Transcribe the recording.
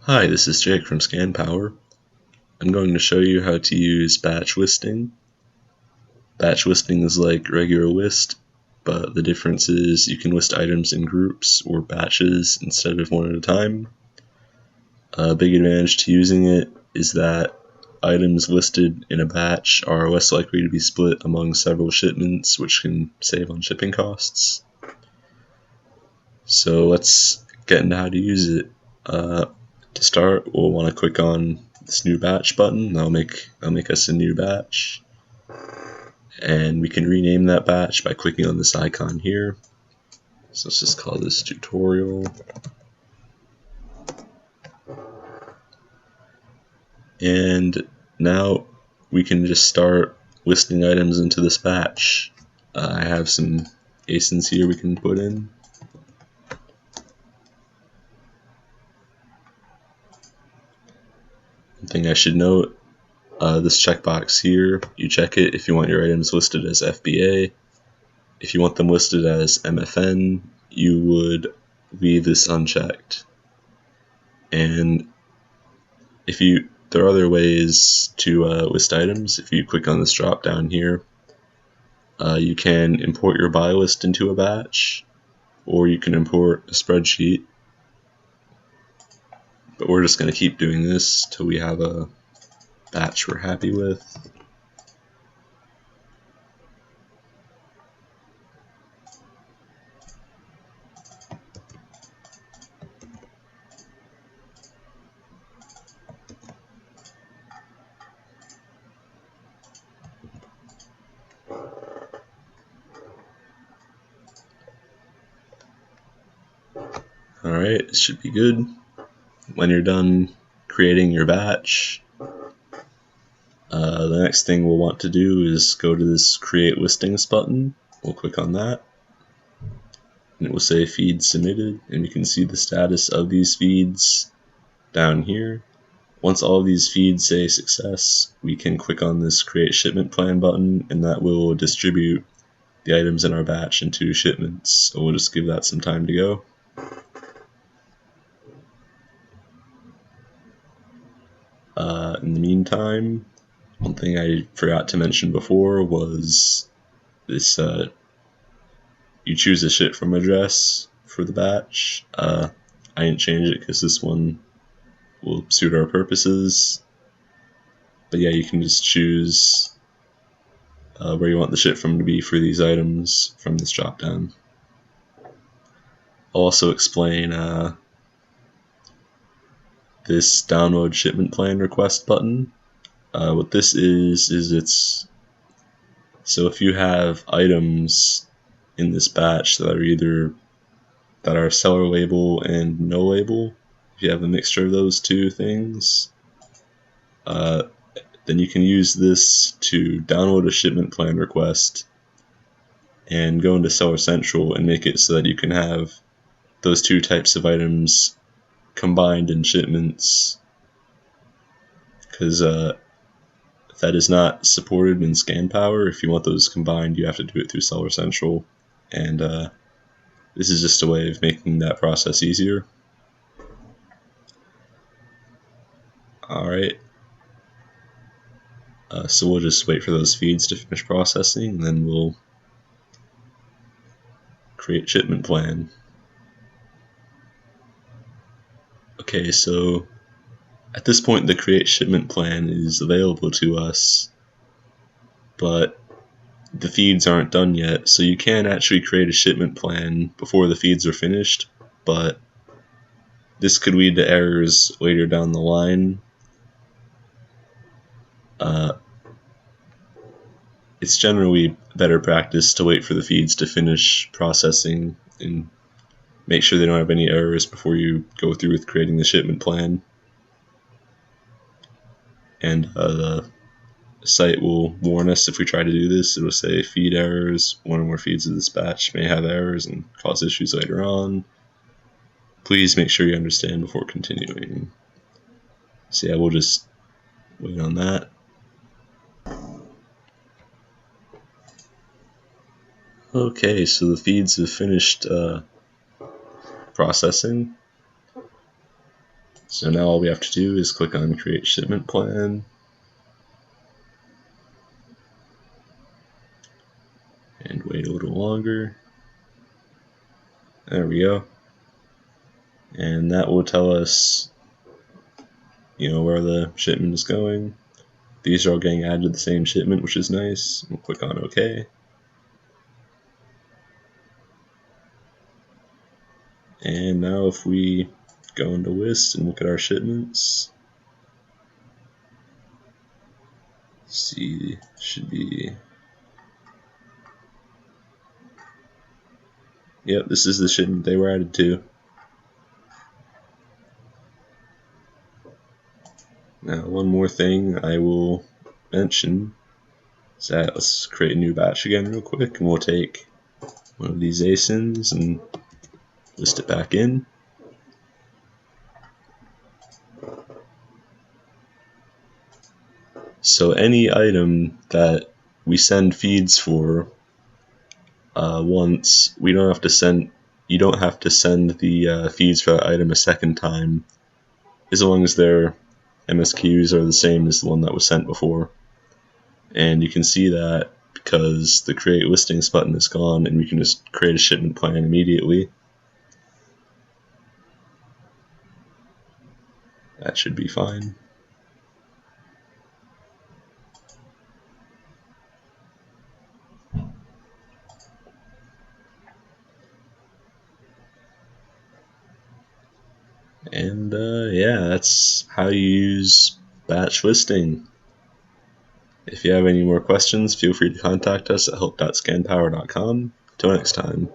Hi, this is Jake from ScanPower. I'm going to show you how to use batch listing. Batch listing is like regular list, but the difference is you can list items in groups or batches instead of one at a time. A big advantage to using it is that items listed in a batch are less likely to be split among several shipments, which can save on shipping costs. So let's get into how to use it. To start, we'll want to click on this new batch button. That'll make us a new batch, and we can rename that batch by clicking on this icon here. So let's just call this tutorial, and now we can just start listing items into this batch. I have some ASINs here we can put in. One thing I should note, this checkbox here, you check it if you want your items listed as FBA. If you want them listed as MFN, you would leave this unchecked. And there are other ways to list items. If you click on this drop down here, you can import your buy list into a batch, or you can import a spreadsheet. But we're just going to keep doing this till we have a batch we're happy with. Alright, it should be good. When you're done creating your batch, the next thing we'll want to do is go to this Create Listings button. We'll click on that, and it will say Feeds Submitted, and you can see the status of these feeds down here. Once all of these feeds say Success, we can click on this Create Shipment Plan button, and that will distribute the items in our batch into shipments. So we'll just give that some time to go. In the meantime, one thing I forgot to mention before was this, you choose a ship from address for the batch. I didn't change it because this one will suit our purposes. But yeah, you can just choose where you want the ship from to be for these items from this drop down. I'll also explain this download shipment plan request button. What this is it's so if you have items in this batch that are seller label and no label, if you have a mixture of those two things, then you can use this to download a shipment plan request and go into Seller Central and make it so that you can have those two types of items combined in shipments, because that is not supported in ScanPower. If you want those combined, you have to do it through Seller Central, and this is just a way of making that process easier. Alright, so we'll just wait for those feeds to finish processing, and then we'll create shipment plan. Okay, so at this point the create shipment plan is available to us, but the feeds aren't done yet, so you can actually create a shipment plan before the feeds are finished, but this could lead to errors later down the line. It's generally better practice to wait for the feeds to finish processing and make sure they don't have any errors before you go through with creating the shipment plan. And the site will warn us if we try to do this. It will say feed errors. One or more feeds of this batch may have errors and cause issues later on. Please make sure you understand before continuing. So yeah, we'll just wait on that. Okay, so the feeds have finished processing. So now all we have to do is click on Create Shipment Plan. And wait a little longer. There we go. And that will tell us, where the shipment is going. These are all getting added to the same shipment, which is nice. We'll click on OK. And now if we go into list and look at our shipments, see, should be, yep, this is the shipment they were added to. Now one more thing I will mention is that let's create a new batch again real quick, and we'll take one of these ASINs and list it back in. So any item that we send feeds for once, you don't have to send the feeds for that item a second time, as long as their MSQs are the same as the one that was sent before. And you can see that because the Create Listings button is gone, and we can just create a shipment plan immediately. That should be fine. And yeah, that's how you use batch listing. If you have any more questions, feel free to contact us at help.scanpower.com. Till next time.